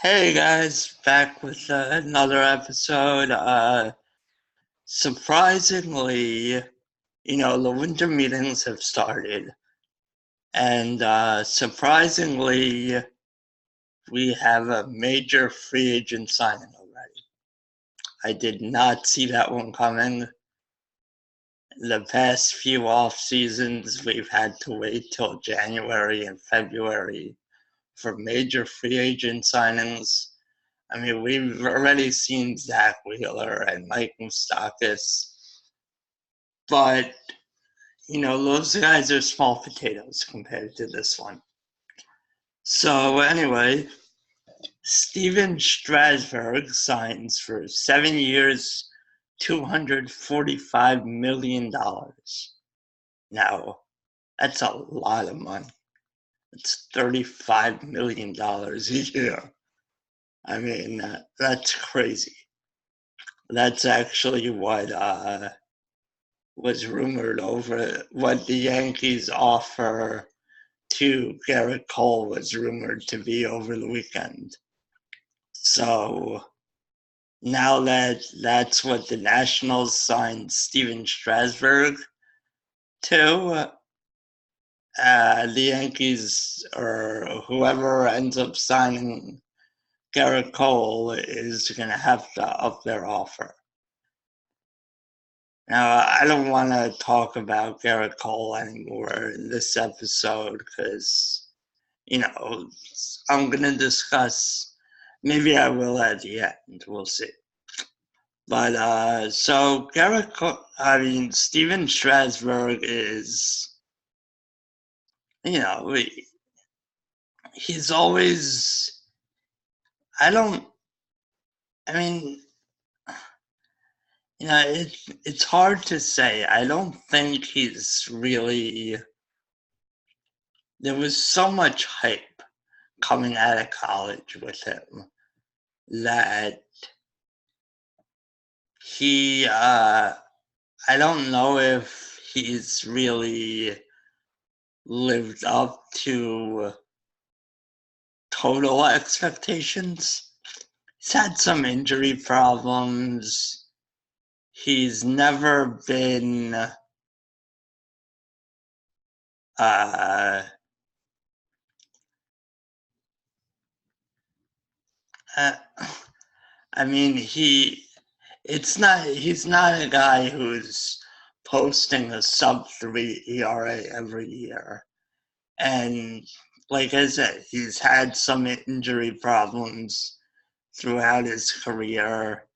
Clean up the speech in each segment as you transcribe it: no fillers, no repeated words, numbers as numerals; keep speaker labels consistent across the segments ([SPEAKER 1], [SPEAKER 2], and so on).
[SPEAKER 1] Hey guys, back with another episode. Surprisingly, the winter meetings have started, and surprisingly, we have a major free agent signing already. I did not see that one coming. The past few off seasons, we've had to wait till January and February for major free agent signings. I mean, we've already seen Zach Wheeler and Mike Moustakas, but, those guys are small potatoes compared to this one. So, anyway, Steven Strasburg signs for 7 years, $245 million. Now, that's a lot of money. It's $35 million a year. I mean, that's crazy. That's actually what was rumored over what the Yankees offer to Garrett Cole was rumored to be over the weekend. So now that's what the Nationals signed Steven Strasburg to, the Yankees or whoever ends up signing Garrett Cole is going to have to up their offer. Now, I don't want to talk about Garrett Cole anymore in this episode because, I'm going to discuss, maybe I will at the end, we'll see. But, so Garrett Cole, Steven Strasburg is, he's always, I don't, I mean, it's hard to say. I don't think he's really, there was so much hype coming out of college with him that I don't know if he's really lived up to total expectations. He's had some injury problems. He's never been uh, uh he's not a guy who's posting a sub-3 ERA every year. And like I said, he's had some injury problems throughout his career.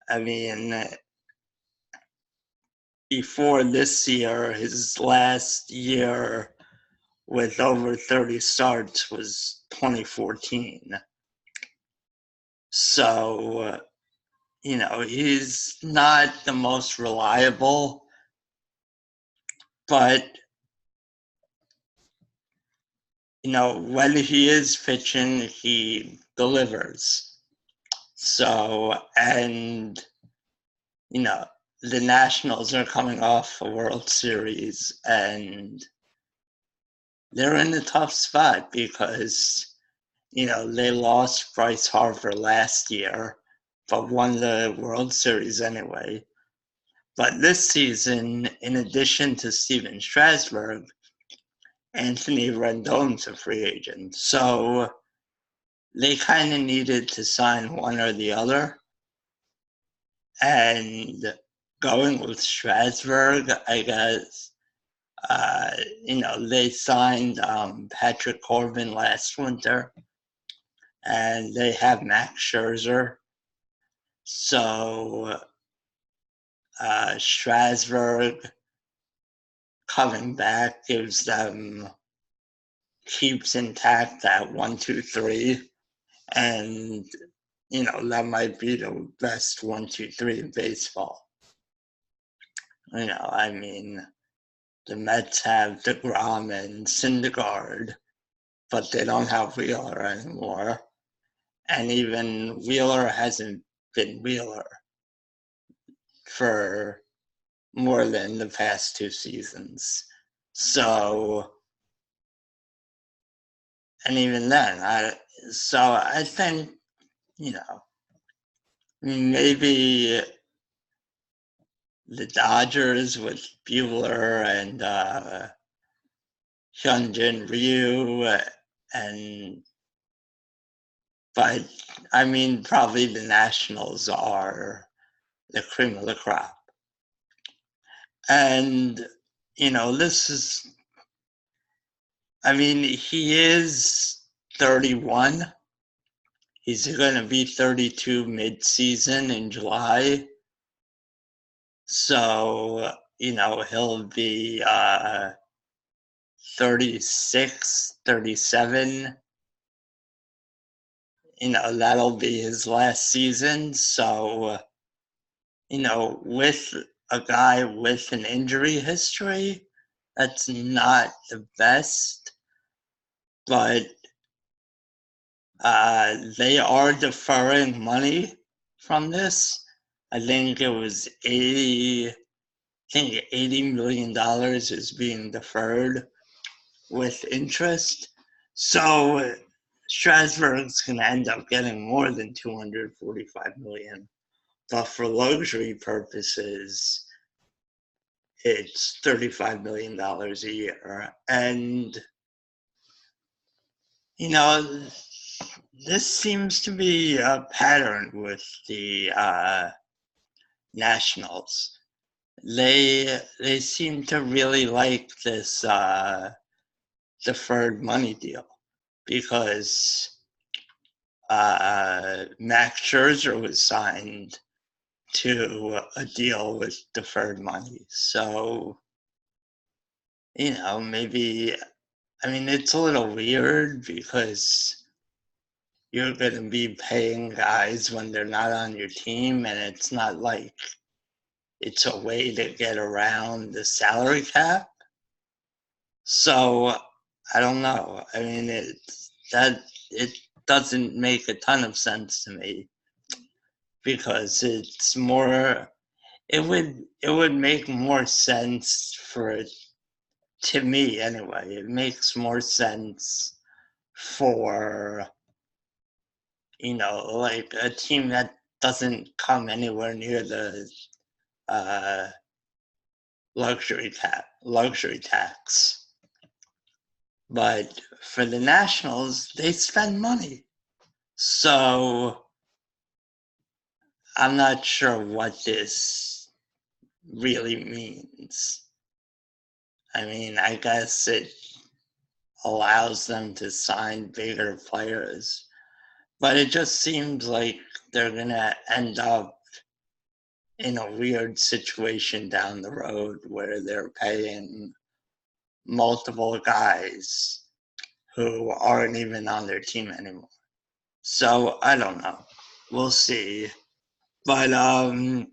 [SPEAKER 1] I mean, before this year, his last year with over 30 starts was 2014. So, he's not the most reliable, but, when he is pitching, he delivers. So, and, the Nationals are coming off a World Series and they're in a tough spot because, they lost Bryce Harper last year, but won the World Series anyway. But this season, in addition to Steven Strasburg, Anthony Rendon's a free agent. So they kind of needed to sign one or the other. And going with Strasburg, I guess, they signed Patrick Corbin last winter, and they have Max Scherzer. So Strasburg coming back keeps intact that 1-2-3, and that might be the best 1-2-3 in baseball. The Mets have DeGrom and Syndergaard, but they don't have Wheeler anymore, and even Wheeler hasn't been Wheeler for more than the past 2 seasons. So, and even then, So I think, maybe the Dodgers with Bueller and Hyunjin Ryu, and but I mean, probably the Nationals are the cream of the crop. And, this is, I mean, he is 31. He's going to be 32 mid-season in July. So, he'll be 36, 37. That'll be his last season. So, with a guy with an injury history, that's not the best, but they are deferring money from this. I think it was $80 million is being deferred with interest. So Strasburg's going to end up getting more than $245 million. But for luxury purposes, it's $35 million a year. And, this seems to be a pattern with the Nationals. They seem to really like this deferred money deal because Max Scherzer was signed to a deal with deferred money. So, maybe, I mean, it's a little weird because you're going to be paying guys when they're not on your team, and it's not like it's a way to get around the salary cap. So I don't know. I mean, it doesn't make a ton of sense to me because it's more. It would make more sense to me anyway. It makes more sense for like a team that doesn't come anywhere near the luxury tax. But for the Nationals, they spend money. So I'm not sure what this really means. I mean, I guess it allows them to sign bigger players, but it just seems like they're going to end up in a weird situation down the road where they're paying multiple guys who aren't even on their team anymore. So I don't know. We'll see. But other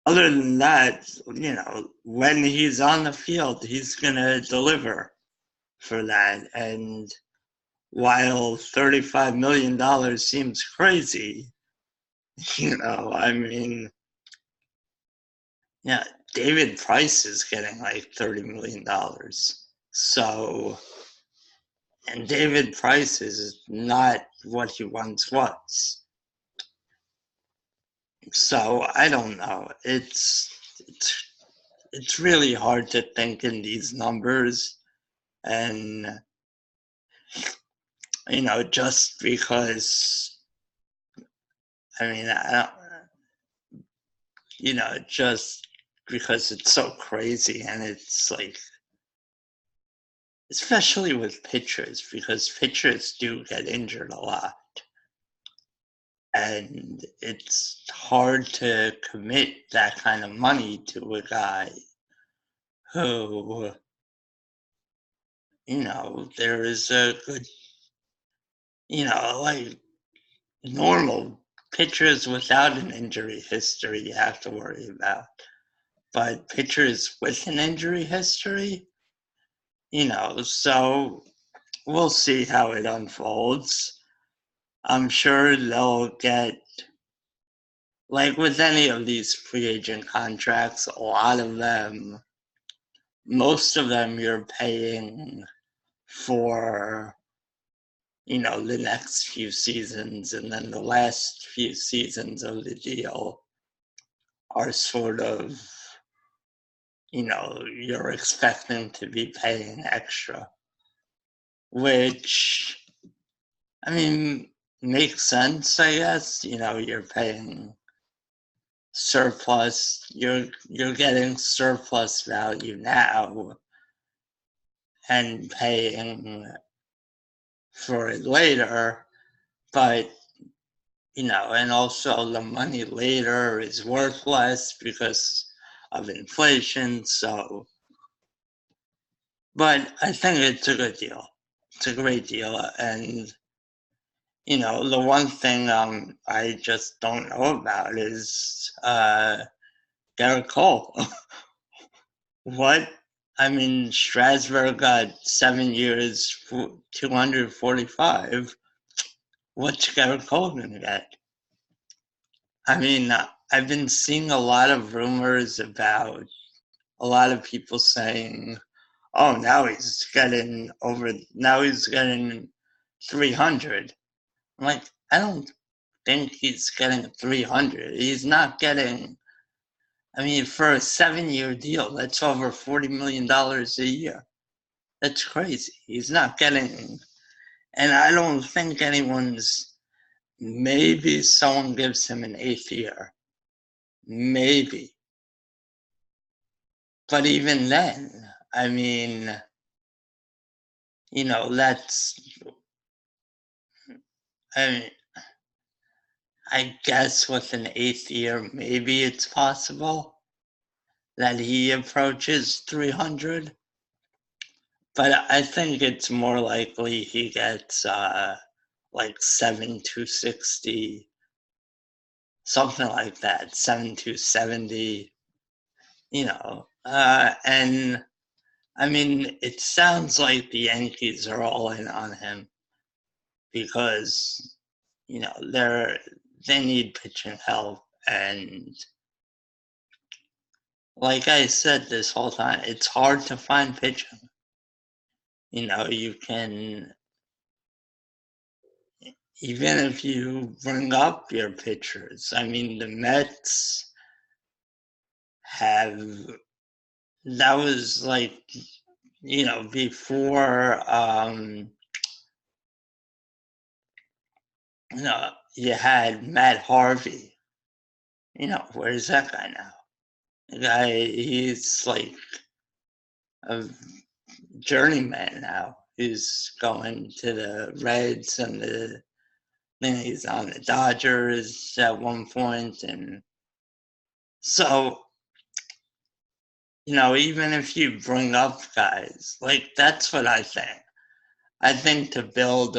[SPEAKER 1] than that, when he's on the field, he's gonna deliver for that. And while $35 million seems crazy, I mean, yeah, David Price is getting like $30 million. So, and David Price is not what he once was. So I don't know. It's really hard to think in these numbers, and just because I mean I don't, just because it's so crazy, and it's like, especially with pitchers, because pitchers do get injured a lot. And it's hard to commit that kind of money to a guy who, there is a good, like normal pitchers without an injury history you have to worry about. But pitchers with an injury history, so we'll see how it unfolds. I'm sure they'll get, like with any of these free agent contracts, a lot of them, most of them you're paying for the next few seasons, and then the last few seasons of the deal are sort of, you're expecting to be paying extra, which, I mean, makes sense, I guess. You're paying surplus, you're getting surplus value now and paying for it later, but and also the money later is worth less because of inflation. So, but I think it's a good deal. It's a great deal. And, the one thing I just don't know about is Garrett Cole. What? I mean, Strasburg got 7 years, 245. What's Garrett Cole going to get? I mean, I've been seeing a lot of rumors about a lot of people saying, oh, now he's getting 300. I'm like, I don't think he's getting 300. He's not getting, I mean, for a 7-year deal, that's over $40 million a year. That's crazy. He's not getting, and I don't think maybe someone gives him an 8th year. Maybe. But even then, I mean, I guess with an 8th year, maybe it's possible that he approaches 300. But I think it's more likely he gets like 7,260, something like that, 7,270, and I mean, it sounds like the Yankees are all in on him because, they need pitching help. And like I said this whole time, it's hard to find pitching. You can, even if you bring up your pitchers, I mean, the Mets that was like, before, you had Matt Harvey. Where's that guy now? The guy, he's like a journeyman now. He's going to the Reds, and then he's on the Dodgers at one point. And so, even if you bring up guys, like, that's what I think. I think to build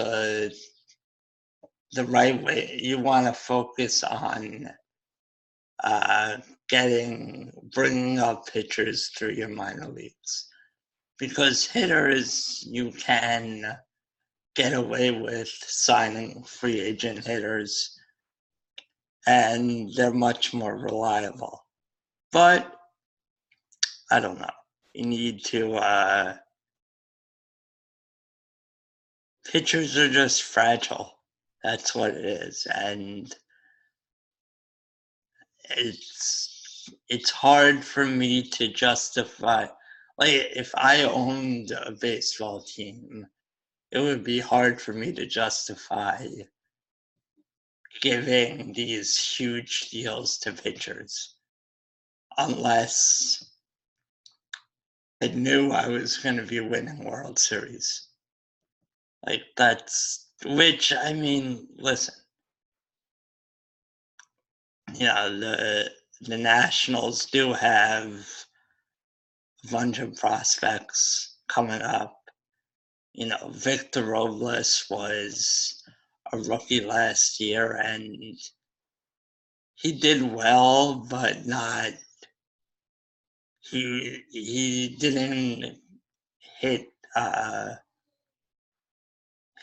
[SPEAKER 1] the right way, you want to focus on bringing up pitchers through your minor leagues. Because hitters, you can get away with signing free agent hitters, and they're much more reliable. But I don't know. You need to, pitchers are just fragile. That's what it is. And it's hard for me to justify, like, if I owned a baseball team, it would be hard for me to justify giving these huge deals to pitchers unless I knew I was going to be winning World Series. Like, which, I mean, listen, the Nationals do have a bunch of prospects coming up. Victor Robles was a rookie last year, and he did well, but not. He didn't hit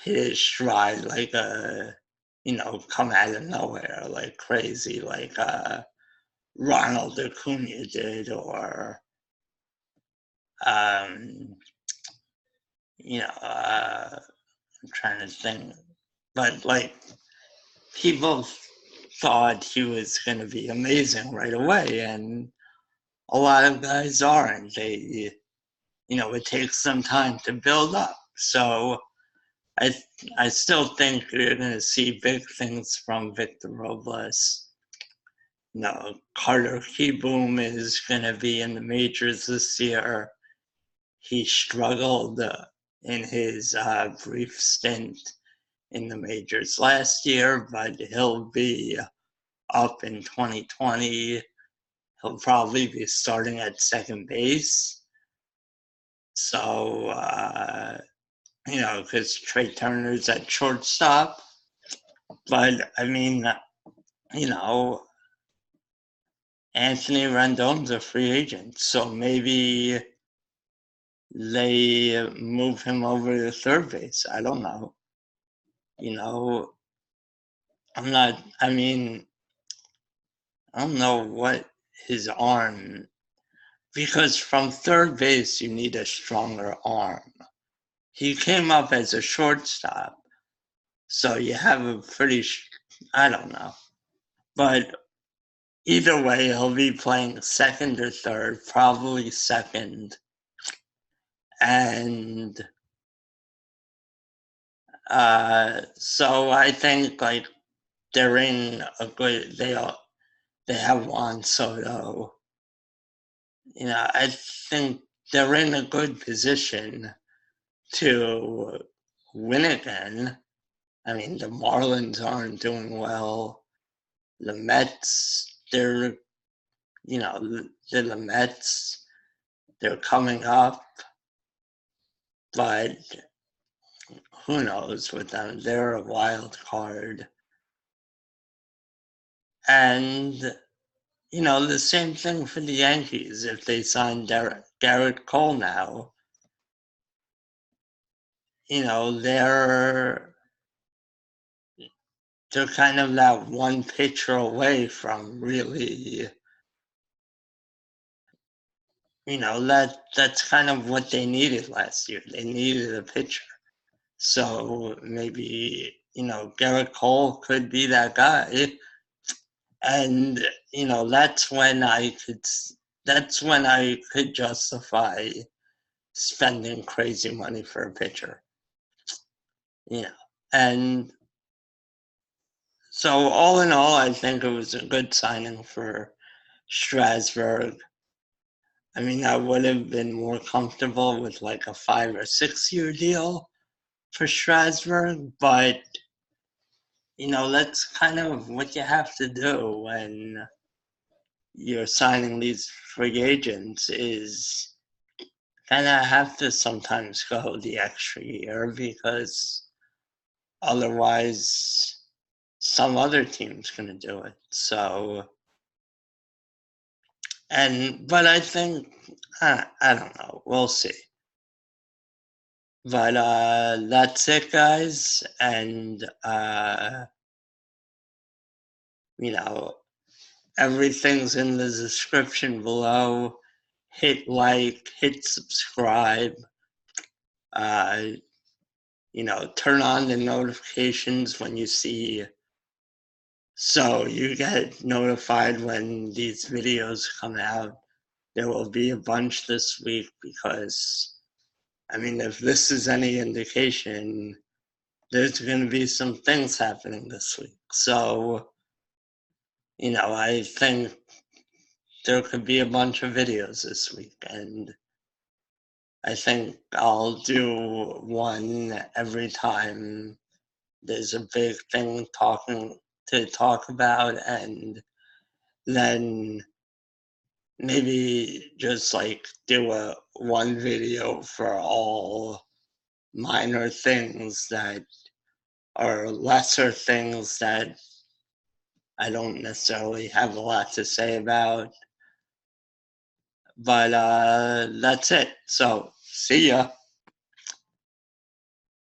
[SPEAKER 1] his stride like come out of nowhere like crazy, like Ronald Acuna did, or you know I'm trying to think. But like, people thought he was going to be amazing right away, and a lot of guys aren't. It takes some time to build up. So I I still think you're going to see big things from Victor Robles. Carter Kieboom is going to be in the majors this year. He struggled in his brief stint in the majors last year, but he'll be up in 2020. He'll probably be starting at second base. So, because Trey Turner's at shortstop. But, I mean, Anthony Rendon's a free agent. So maybe they move him over to third base. I don't know. I don't know what his arm, because from third base, you need a stronger arm. He came up as a shortstop, so you have a I don't know. But either way, he'll be playing second or third, probably second. And so I think like they're in a good, they have Juan Soto. I think they're in a good position to win again. I mean, the Marlins aren't doing well. The Mets, the Mets, they're coming up, but who knows with them? They're a wild card. And, the same thing for the Yankees. If they sign Garrett Cole now, they're kind of that one pitcher away from really, that's kind of what they needed last year. They needed a pitcher. So maybe, Garrett Cole could be that guy. And, that's when I could justify spending crazy money for a pitcher. And so all in all, I think it was a good signing for Strasburg. I mean, I would have been more comfortable with like a 5 or 6 year deal for Strasburg, but that's kind of what you have to do when you're signing these free agents, is kind of have to sometimes go the extra year, because otherwise some other team's going to do it. So, but I think, I don't know, we'll see. But that's it, guys. And everything's in the description below. Hit like, hit subscribe. Turn on the notifications when you see, so you get notified when these videos come out. There will be a bunch this week because, if this is any indication, there's going to be some things happening this week. So, I think there could be a bunch of videos this week, and I think I'll do one every time there's a big thing to talk about, and then maybe just like do one video for all minor things that are lesser things that I don't necessarily have a lot to say about. But that's it. So, see ya.